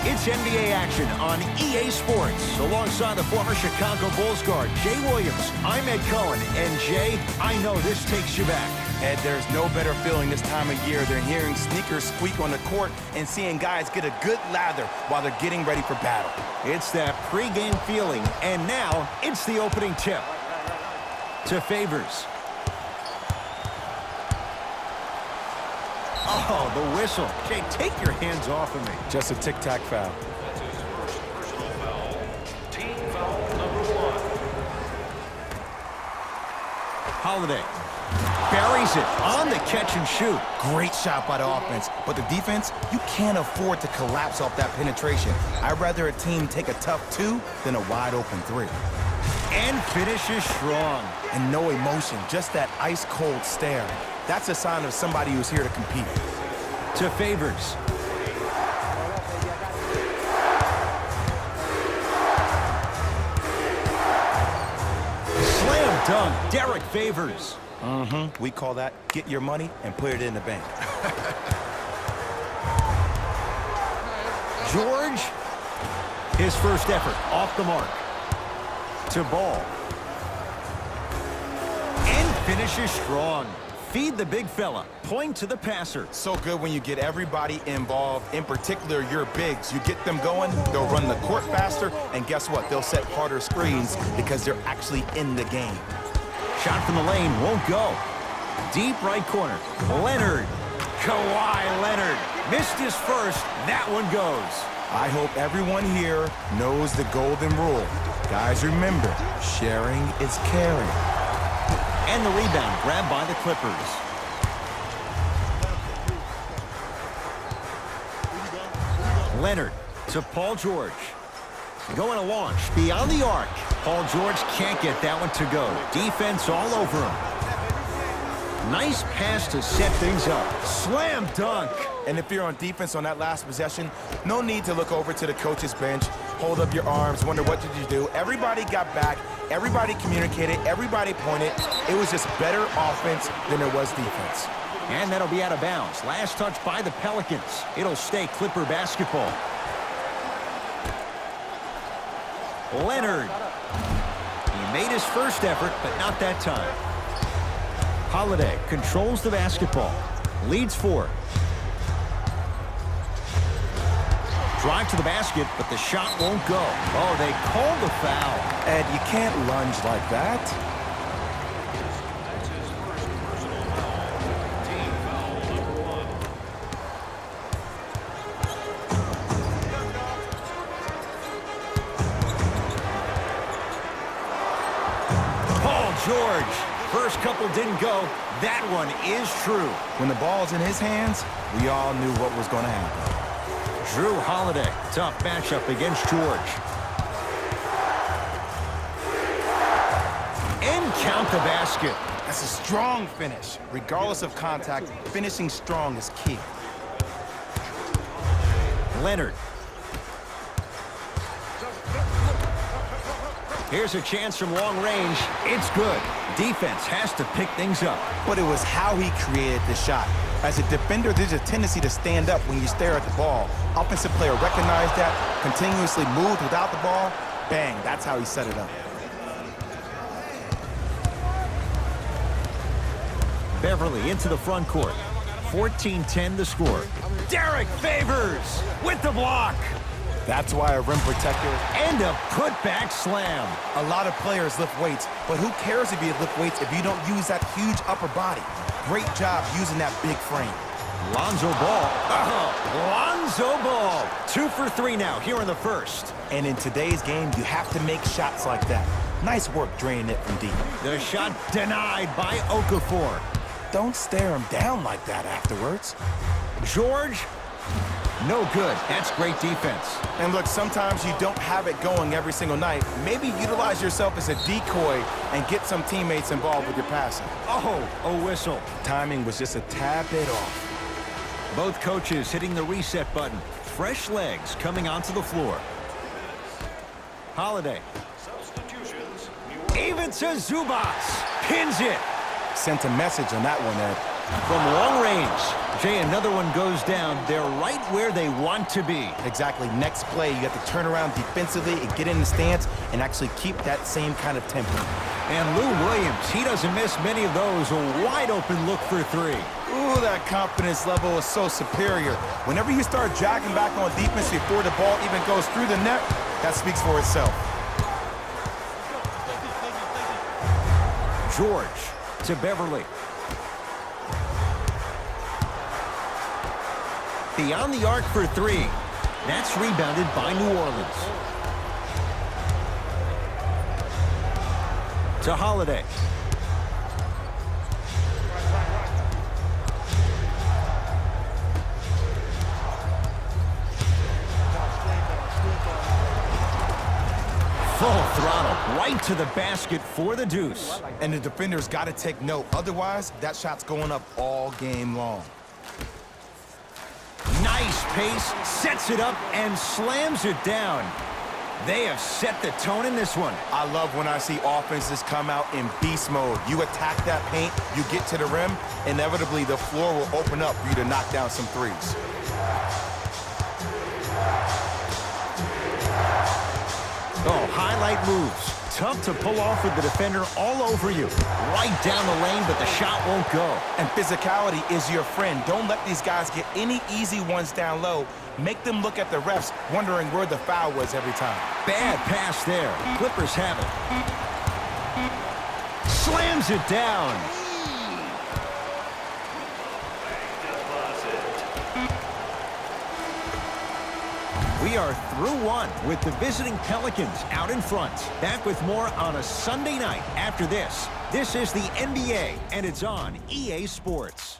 It's NBA action on EA Sports. Alongside the former Chicago Bulls guard, Jay Williams, I'm Ed Cohen. And Jay, I know this takes you back. Ed, there's no better feeling this time of year than hearing sneakers squeak on the court and seeing guys get a good lather while they're getting ready for battle. It's that pregame feeling, and now it's the opening tip. To Favors. Oh, the whistle. Jay, take your hands off of me. Just a tic-tac foul. Team foul number 1. Holiday buries it on the catch and shoot. Great shot by the offense, but the defense, you can't afford to collapse off that penetration. I'd rather a team take a tough 2 than a wide-open 3. And finishes strong. And no emotion, just that ice-cold stare. That's a sign of somebody who's here to compete. To Favors. Slam dunk, Derek Favors. We call that get your money and put it in the bank. George. His first effort off the mark. To Ball. And finishes strong. Feed the big fella. Point to the passer. So good when you get everybody involved, in particular your bigs. You get them going, they'll run the court faster, and guess what? They'll set harder screens because they're actually in the game. Shot from the lane won't go. Deep right corner. Leonard. Kawhi Leonard. Missed his first. That one goes. I hope everyone here knows the golden rule. Guys, remember, sharing is caring. And the rebound grabbed by the Clippers. Leonard to Paul George. Going to launch beyond the arc. Paul George can't get that one to go. Defense all over him. Nice pass to set things up. Slam dunk. And if you're on defense on that last possession, no need to look over to the coach's bench, hold up your arms, wonder what did you do. Everybody got back, everybody communicated, everybody pointed. It was just better offense than it was defense. And that'll be out of bounds. Last touch by the Pelicans. It'll stay Clipper basketball. Leonard. He made his first effort, but not that time. Holiday controls the basketball. Leads 4. Drive to the basket, but the shot won't go. Oh, they called the foul. Ed, you can't lunge like that. That's his first personal foul. Team foul number 1. Paul George. First couple didn't go. That one is true. When the ball's in his hands, we all knew what was going to happen. Drew Holiday. Tough matchup against George. And count the basket. That's a strong finish. Regardless of contact, finishing strong is key. Leonard. Here's a chance from long range. It's good. Defense has to pick things up. But it was how he created the shot. As a defender, there's a tendency to stand up when you stare at the ball. Offensive player recognized that, continuously moved without the ball. Bang, that's how he set it up. Beverly into the front court. 14-10 the score. Derek Favors with the block. That's why a rim protector. And a putback slam. A lot of players lift weights, but who cares if you lift weights if you don't use that huge upper body? Great job using that big frame. Lonzo Ball. Lonzo Ball. 2 for 3 now here in the first. And in today's game, you have to make shots like that. Nice work draining it from deep. The shot denied by Okafor. Don't stare him down like that afterwards. George. No good. That's great defense. And look, sometimes you don't have it going every single night. Maybe utilize yourself as a decoy and get some teammates involved with your passing. Oh, a whistle. Timing was just a tad bit off. Both coaches hitting the reset button. Fresh legs coming onto the floor. Holiday. Substitutions. Even to Zubats. Pins it. Sent a message on that one, Ed. From long range. Jay, another one goes down. They're right where they want to be. Exactly. Next play, you have to turn around defensively and get in the stance and actually keep that same kind of tempo. And Lou Williams, he doesn't miss many of those. A wide open look for three. Ooh, that confidence level is so superior. Whenever you start dragging back on defense before the ball even goes through the net, that speaks for itself. George to Beverly. Beyond the arc for three. That's rebounded by New Orleans. To Holiday. Full throttle, right to the basket for the deuce. And the defender's got to take note. Otherwise, that shot's going up all game long. Nice pace, sets it up, and slams it down. They have set the tone in this one. I love when I see offenses come out in beast mode. You attack that paint, you get to the rim, inevitably the floor will open up for you to knock down some threes. Oh, highlight moves. Tough to pull off with the defender all over you. Right down the lane, but the shot won't go. And physicality is your friend. Don't let these guys get any easy ones down low. Make them look at the refs, wondering where the foul was every time. Bad pass there. Clippers have it. Slams it down. We are through one with the visiting Pelicans out in front. Back with more on a Sunday night after this. This is the NBA, and it's on EA Sports.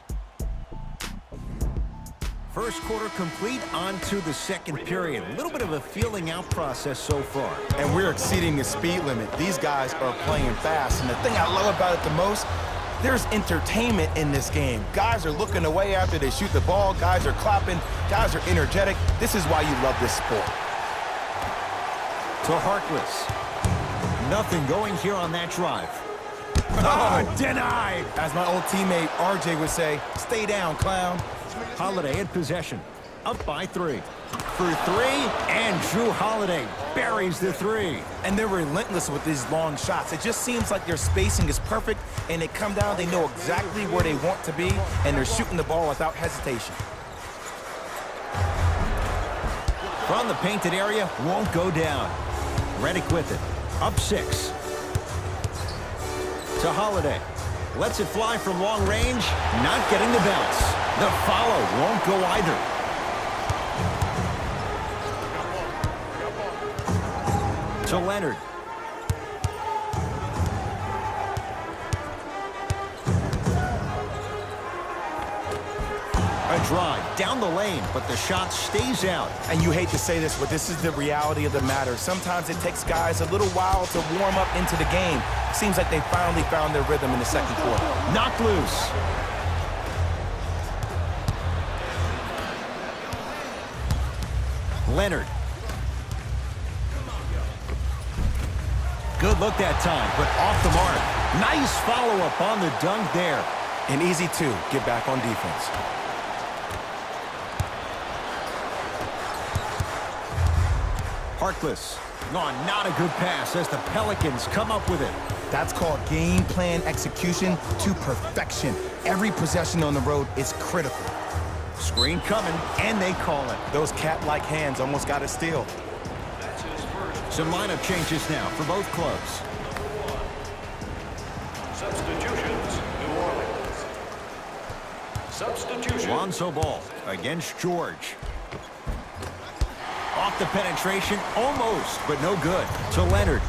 First quarter complete, on to the second period. A little bit of a feeling out process so far. And we're exceeding the speed limit. These guys are playing fast. And the thing I love about it the most, there's entertainment in this game. Guys are looking away after they shoot the ball. Guys are clapping. Guys are energetic. This is why you love this sport. To Harkless. Nothing going here on that drive. Oh, denied. As my old teammate RJ would say, stay down, clown. Holiday in possession. Up by three. For three, and Drew Holiday buries the three. And they're relentless with these long shots. It just seems like their spacing is perfect, and they come down, they know exactly where they want to be, and they're shooting the ball without hesitation. From the painted area, won't go down. Redick with it. Up six. To Holiday. Lets it fly from long range. Not getting the bounce. The follow won't go either. To Leonard. A drive down the lane, but the shot stays out. And you hate to say this, but this is the reality of the matter. Sometimes it takes guys a little while to warm up into the game. Seems like they finally found their rhythm in the second quarter. Knocked loose. Leonard. Good look that time, but off the mark. Nice follow-up on the dunk there. And easy to get back on defense. Harkless. Oh, not a good pass as the Pelicans come up with it. That's called game plan execution to perfection. Every possession on the road is critical. Screen coming, and they call it. Those cat-like hands almost got a steal. Some lineup changes now for both clubs. Substitutions, New Orleans. Substitution. Lonzo Ball against George. Off the penetration, almost, but no good. To Leonard.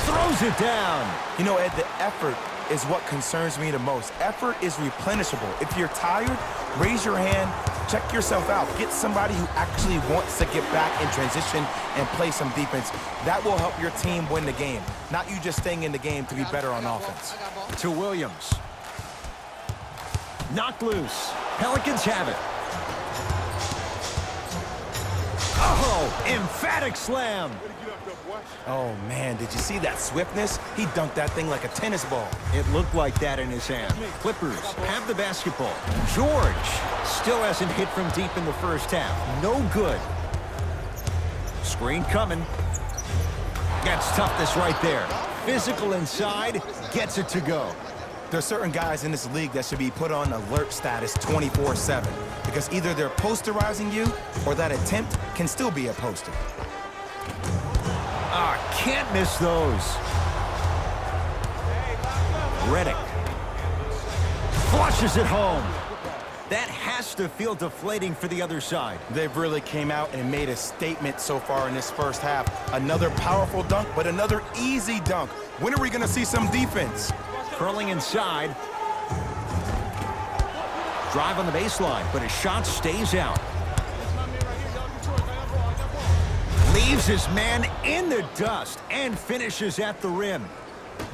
Throws it down. You know, Ed, the effort is what concerns me the most. Effort is replenishable. If you're tired, raise your hand, check yourself out. Get somebody who actually wants to get back in transition and play some defense. That will help your team win the game, not you just staying in the game to be better on offense. To Williams. Knocked loose. Pelicans have it. Oh, Emphatic slam. Oh, man, did you see that swiftness? He dunked that thing like a tennis ball. It looked like that in his hand. Clippers have the basketball. George still hasn't hit from deep in the first half. No good. Screen coming. That's toughness right there. Physical inside, gets it to go. There's certain guys in this league that should be put on alert status 24/7 because either they're posterizing you or that attempt can still be a poster. Can't miss those. Redick flushes it home. That has to feel deflating for the other side. They've really came out and made a statement so far in this first half. Another powerful dunk, but another easy dunk. When are we going to see some defense? Curling inside. Drive on the baseline, but his shot stays out. Leaves his man in the dust and finishes at the rim.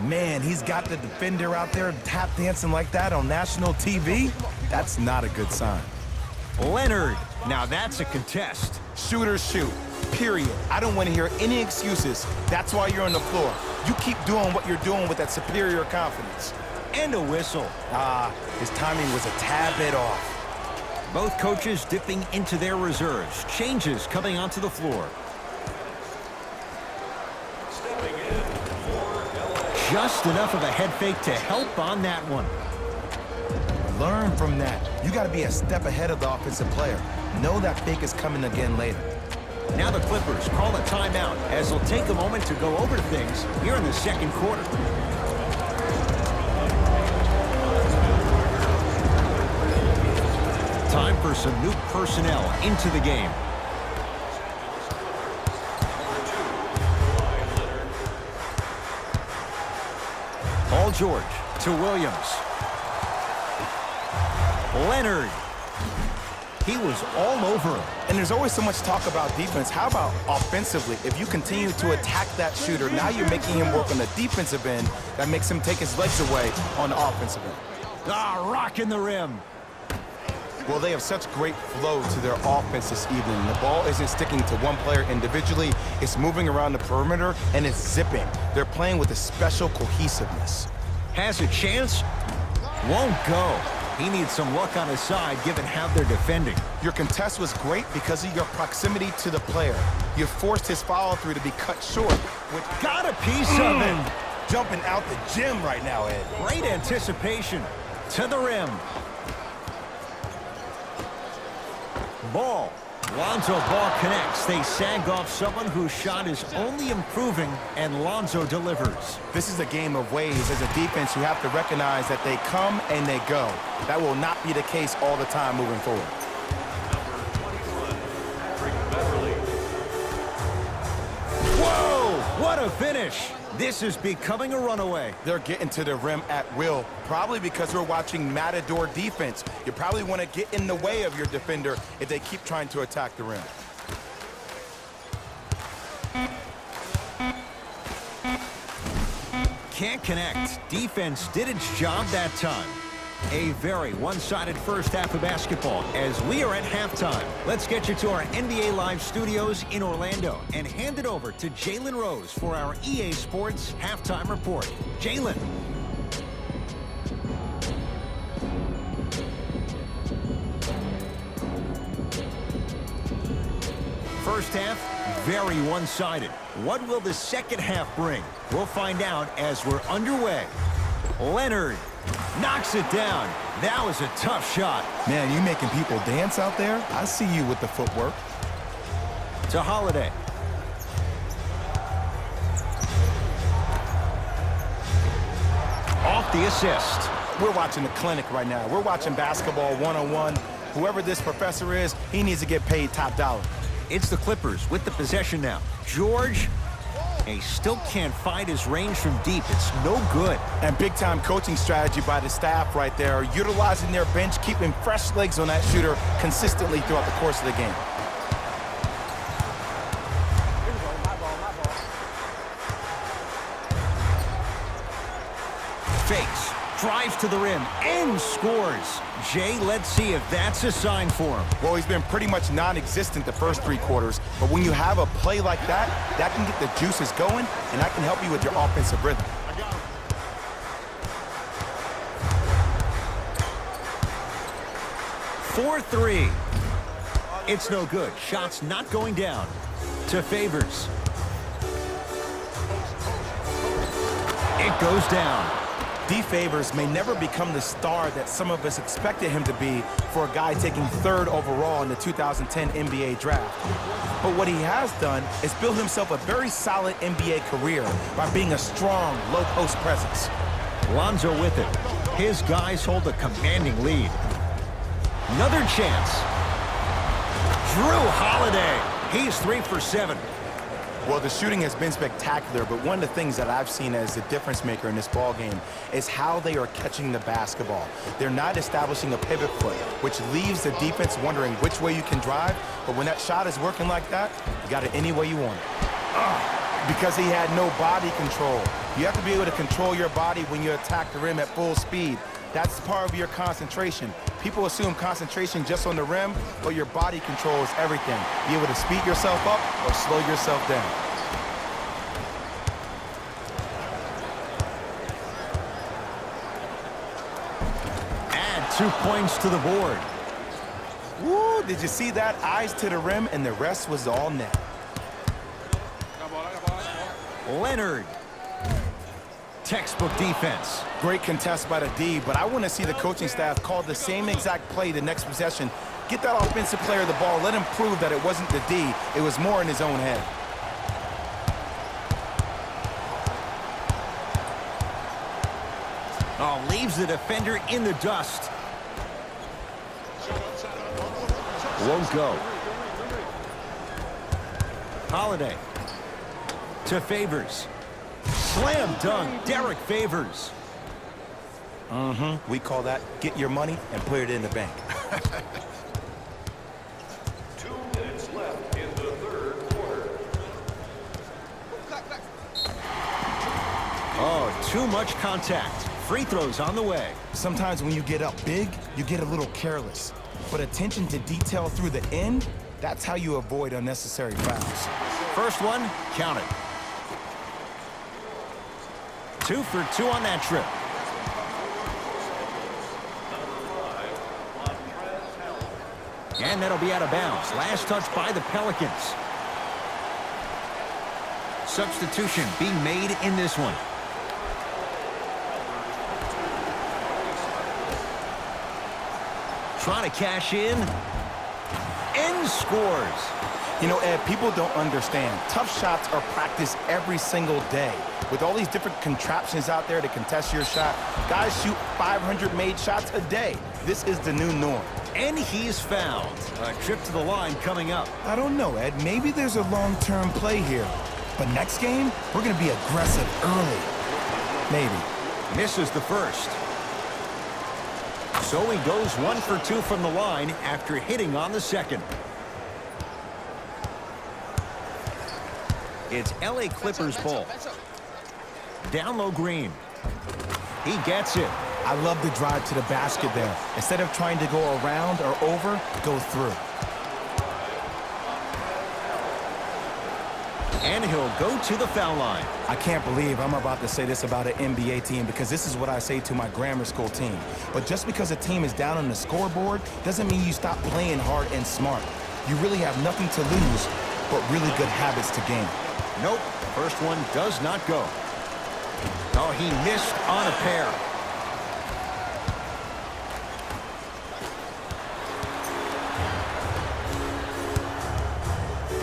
Man, he's got the defender out there tap dancing like that on national TV. That's not a good sign. Leonard, now that's a contest. Shooters shoot, period. I don't want to hear any excuses. That's why you're on the floor. You keep doing what you're doing with that superior confidence. And a whistle. His timing was a tad bit off. Both coaches dipping into their reserves. Changes coming onto the floor. Just enough of a head fake to help on that one. Learn from that. You got to be a step ahead of the offensive player. Know that fake is coming again later. Now the Clippers call a timeout as they'll take a moment to go over things here in the second quarter. Time for some new personnel into the game. Paul George to Williams. Leonard. He was all over him. And there's always so much talk about defense. How about offensively? If you continue to attack that shooter, now you're making him work on the defensive end. That makes him take his legs away on the offensive end. Rocking the rim. Well, they have such great flow to their offense this evening. The ball isn't sticking to one player individually. It's moving around the perimeter, and it's zipping. They're playing with a special cohesiveness. Has a chance. Won't go. He needs some luck on his side, given how they're defending. Your contest was great because of your proximity to the player. You forced his follow-through to be cut short. Got a piece of him. Jumping out the gym right now, Ed. Great anticipation. To the rim. Ball. Lonzo Ball connects. They sag off someone whose shot is only improving, and Lonzo delivers. This is a game of ways. As a defense, you have to recognize that they come and they go. That will not be the case all the time moving forward. Whoa! What a finish! This is becoming a runaway. They're getting to the rim at will, probably because we're watching Matador defense. You probably want to get in the way of your defender if they keep trying to attack the rim. Can't connect. Defense did its job that time. A very one-sided first half of basketball as we are at halftime. Let's get you to our NBA Live studios in Orlando and hand it over to Jalen Rose for our EA Sports halftime report. Jalen. First half, very one-sided. What will the second half bring? We'll find out as we're underway. Leonard knocks it down. That was a tough shot. Man, you making people dance out there? I see you with the footwork. To Holiday. Off the assist. We're watching the clinic right now. We're watching basketball one-on-one. Whoever this professor is, he needs to get paid top dollar. It's the Clippers with the possession now. George, he still can't find his range from deep. It's no good. And big-time coaching strategy by the staff right there, utilizing their bench, keeping fresh legs on that shooter consistently throughout the course of the game. Fakes, Drives to the rim and scores. Jay, let's see if that's a sign for him. Well, he's been pretty much non-existent the first 3 quarters, but when you have a play like that, that can get the juices going, and that can help you with your offensive rhythm. 4-3. It's no good. Shot's not going down. To Favors. It goes down. D. Favors may never become the star that some of us expected him to be for a guy taking 3rd overall in the 2010 NBA draft. But what he has done is build himself a very solid NBA career by being a strong, low-post presence. Lonzo with it. His guys hold a commanding lead. Another chance. Drew Holiday. He's 3 for 7. Well, the shooting has been spectacular, but one of the things that I've seen as the difference maker in this ball game is how they are catching the basketball. They're not establishing a pivot foot, which leaves the defense wondering which way you can drive, but when that shot is working like that, you got it any way you want it. Because he had no body control. You have to be able to control your body when you attack the rim at full speed. That's part of your concentration. People assume concentration just on the rim, but your body control is everything. Be able to speed yourself up or slow yourself down. Add 2 points to the board. Woo, did you see that? Eyes to the rim, and the rest was all net. Leonard. Textbook defense. Great contest by the D, but I want to see the coaching staff call the same exact play the next possession. Get that offensive player the ball. Let him prove that it wasn't the D. It was more in his own head. Oh, leaves the defender in the dust. Won't go. Holiday. To Favors. Slam dunk, Derek Favors. We call that get your money and put it in the bank. 2 minutes left in the 3rd quarter. Oh, too much contact. Free throws on the way. Sometimes when you get up big, you get a little careless. But attention to detail through the end, that's how you avoid unnecessary fouls. First one, count it. 2 for 2 on that trip. And that'll be out of bounds. Last touch by the Pelicans. Substitution being made in this one. Trying to cash in. And scores. You know, Ed, people don't understand. Tough shots are practiced every single day. With all these different contraptions out there to contest your shot, guys shoot 500 made shots a day. This is the new norm. And he's fouled. A trip to the line coming up. I don't know, Ed. Maybe there's a long-term play here. But next game, we're going to be aggressive early. Maybe. Misses the first. So he goes 1 for 2 from the line after hitting on the second. It's LA Clippers ball. Down low Green. He gets it. I love the drive to the basket there. Instead of trying to go around or over, go through. And he'll go to the foul line. I can't believe I'm about to say this about an NBA team because this is what I say to my grammar school team. But just because a team is down on the scoreboard doesn't mean you stop playing hard and smart. You really have nothing to lose, but really good habits to gain. Nope. First one does not go. Oh, he missed on a pair.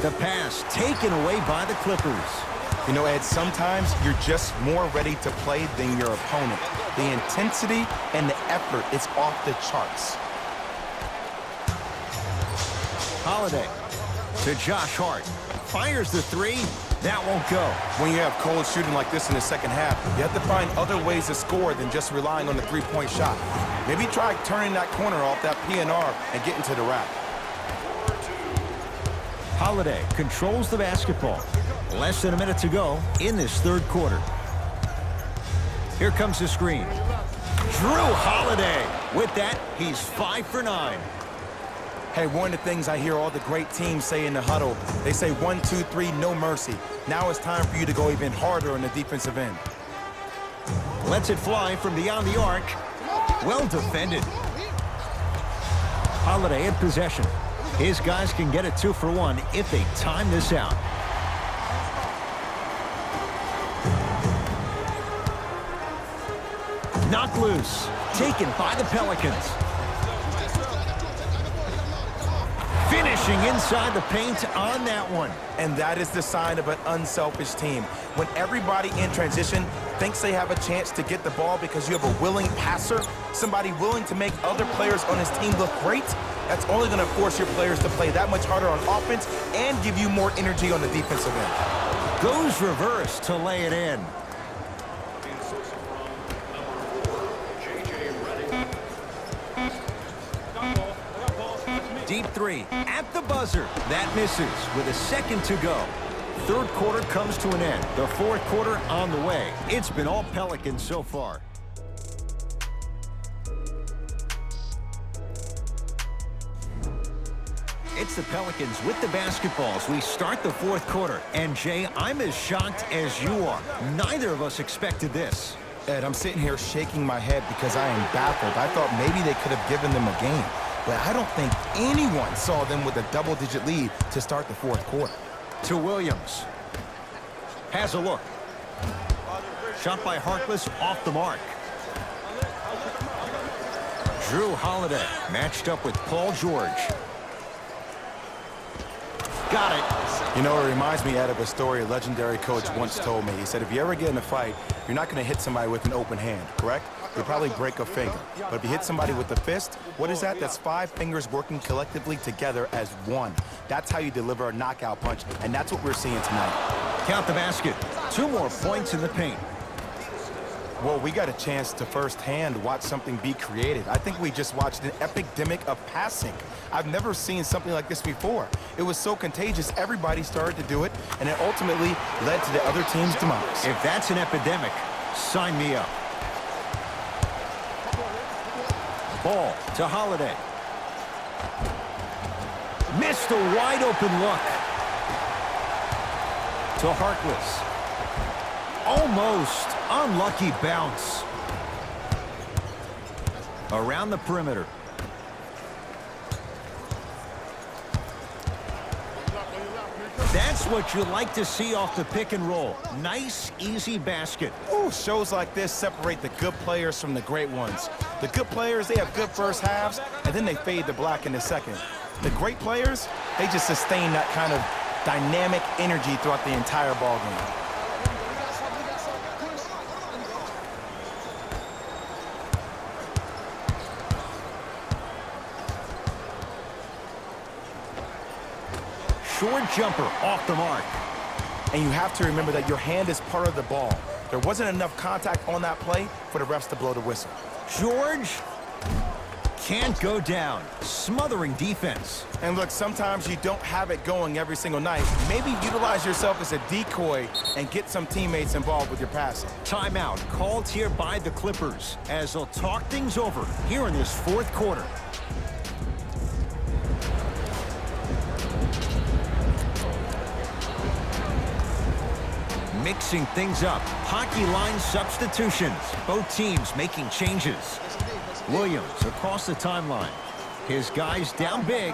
The pass taken away by the Clippers. You know, Ed, sometimes you're just more ready to play than your opponent. The intensity and the effort is off the charts. Holiday to Josh Hart. Fires the 3. That won't go. When you have cold shooting like this in the second half, you have to find other ways to score than just relying on the three-point shot. Maybe try turning that corner off that PNR and getting to the rack. Holiday controls the basketball. Less than a minute to go in this 3rd quarter. Here comes the screen. Drew Holiday. With that, he's 5 for 9. Hey, one of the things I hear all the great teams say in the huddle, they say 1, 2, 3, no mercy. Now it's time for you to go even harder on the defensive end. Lets it fly from beyond the arc. Well defended. Holiday in possession. His guys can get it 2 for 1 if they time this out. Knocked loose. Taken by the Pelicans. Finishing inside the paint on that one. And that is the sign of an unselfish team. When everybody in transition thinks they have a chance to get the ball because you have a willing passer, somebody willing to make other players on his team look great, that's only going to force your players to play that much harder on offense and give you more energy on the defensive end. Goes reverse to lay it in. Deep three at the buzzer. That misses with a second to go. Third quarter comes to an end. The fourth quarter on the way. It's been all Pelicans so far. It's the Pelicans with the basketballs. We start the fourth quarter. And Jay, I'm as shocked as you are. Neither of us expected this. Ed, I'm sitting here shaking my head because I am baffled. I thought maybe they could have given them a game. But I don't think anyone saw them with a double-digit lead to start the fourth quarter. To Williams. Has a look. Shot by Harkless off the mark. Drew Holiday matched up with Paul George. Got it. You know, it reminds me, Ed, of a story a legendary coach once told me. He said, if you ever get in a fight, you're not going to hit somebody with an open hand, correct? You'll probably break a finger. But if you hit somebody with a fist, what is that? That's 5 fingers working collectively together as one. That's how you deliver a knockout punch, and that's what we're seeing tonight. Count the basket. 2 more points in the paint. Well, we got a chance to firsthand watch something be created. I think we just watched an epidemic of passing. I've never seen something like this before. It was so contagious, everybody started to do it, and it ultimately led to the other team's demise. If that's an epidemic, sign me up. Ball to Holiday. Missed a wide open look. To Harkless. Almost unlucky bounce. Around the perimeter. That's what you like to see off the pick and roll. Nice, easy basket. Ooh, shows like this separate the good players from the great ones. The good players, they have good first halves, and then they fade to black in the second. The great players, they just sustain that kind of dynamic energy throughout the entire ball game. Short jumper off the mark. And you have to remember that your hand is part of the ball. There wasn't enough contact on that play for the refs to blow the whistle. George can't go down. Smothering defense. And look, sometimes you don't have it going every single night. Maybe utilize yourself as a decoy and get some teammates involved with your passing. Timeout called here by the Clippers as they'll talk things over here in this fourth quarter. Mixing things up. Hockey line substitutions. Both teams making changes. Williams across the timeline. His guys down big.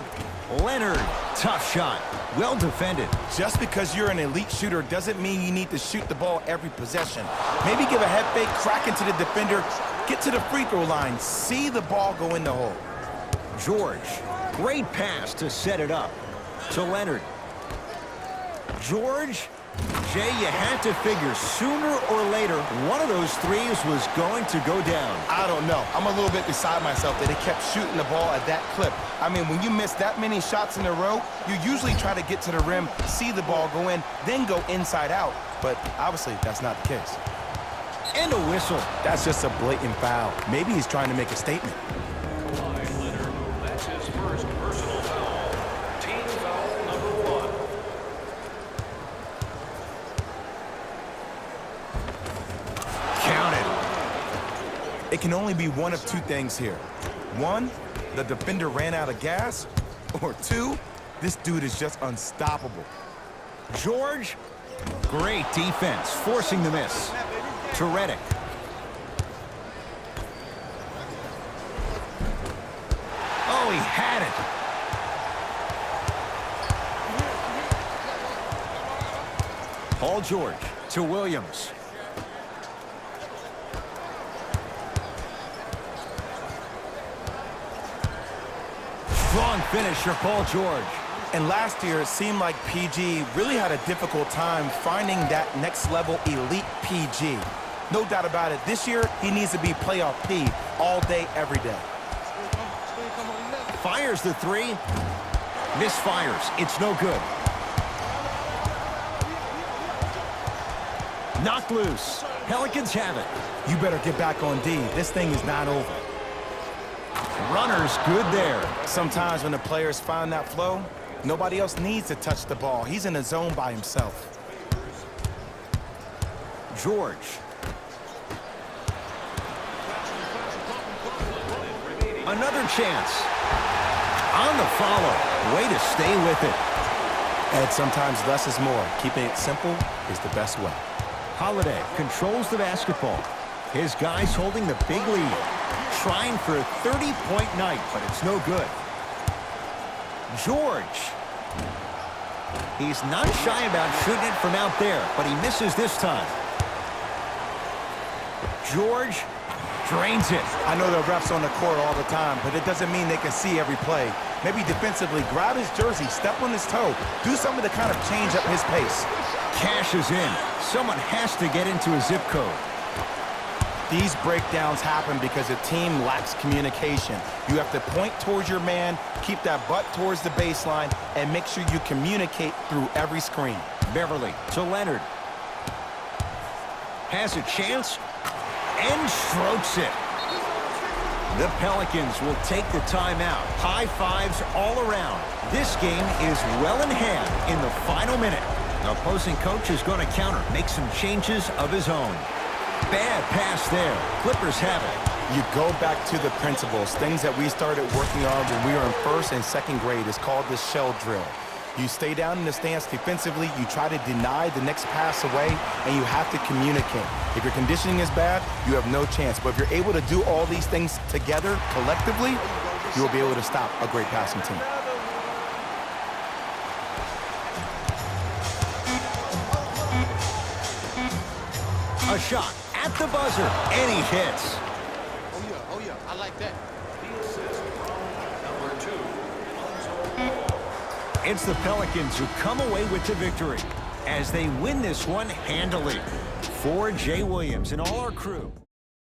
Leonard, tough shot. Well defended. Just because you're an elite shooter doesn't mean you need to shoot the ball every possession. Maybe give a head fake, crack into the defender, get to the free throw line, see the ball go in the hole. George, great pass to set it up. To Leonard. George, Jay, you had to figure sooner or later one of those threes was going to go down. I don't know. I'm a little bit beside myself that he kept shooting the ball at that clip. I mean, when you miss that many shots in a row, you usually try to get to the rim, see the ball go in, then go inside out. But obviously, that's not the case. And a whistle. That's just a blatant foul. Maybe he's trying to make a statement. Leonard, that's his first personal foul. Team foul number 1. It can only be one of two things here. One, the defender ran out of gas, or two, this dude is just unstoppable. George, great defense, forcing the miss. To Reddick. Oh, he had it. Paul George to Williams. Strong finisher, Paul George. And last year, it seemed like PG really had a difficult time finding that next level elite PG. No doubt about it, this year, he needs to be playoff P all day, every day. Fires the three. Misfires. It's no good. Knocked loose. Pelicans have it. You better get back on D. This thing is not over. Runner's good there. Sometimes when the players find that flow, nobody else needs to touch the ball. He's in a zone by himself. George. Another chance. On the follow. Way to stay with it. And sometimes less is more. Keeping it simple is the best way. Holiday controls the basketball. His guys holding the big lead. Trying for a 30-point night, but it's no good. George. He's not shy about shooting it from out there, but he misses this time. George drains it. I know the refs on the court all the time, but it doesn't mean they can see every play. Maybe defensively, grab his jersey, step on his toe, do something to kind of change up his pace. Cashes in. Someone has to get into a zip code. These breakdowns happen because the team lacks communication. You have to point towards your man, keep that butt towards the baseline, and make sure you communicate through every screen. Beverly to Leonard. Has a chance and strokes it. The Pelicans will take the timeout. High fives all around. This game is well in hand in the final minute. The opposing coach is going to counter, make some changes of his own. Bad pass there. Clippers have it. You go back to the principles, things that we started working on when we were in first and second grade. It's called the shell drill. You stay down in the stance defensively, you try to deny the next pass away, and you have to communicate. If your conditioning is bad, you have no chance. But if you're able to do all these things together, collectively, you will be able to stop a great passing team. A shot at the buzzer, and he hits. Oh yeah, I like that. The assist from number 2. It's the Pelicans who come away with the victory as they win this one handily. For Jay Williams and all our crew.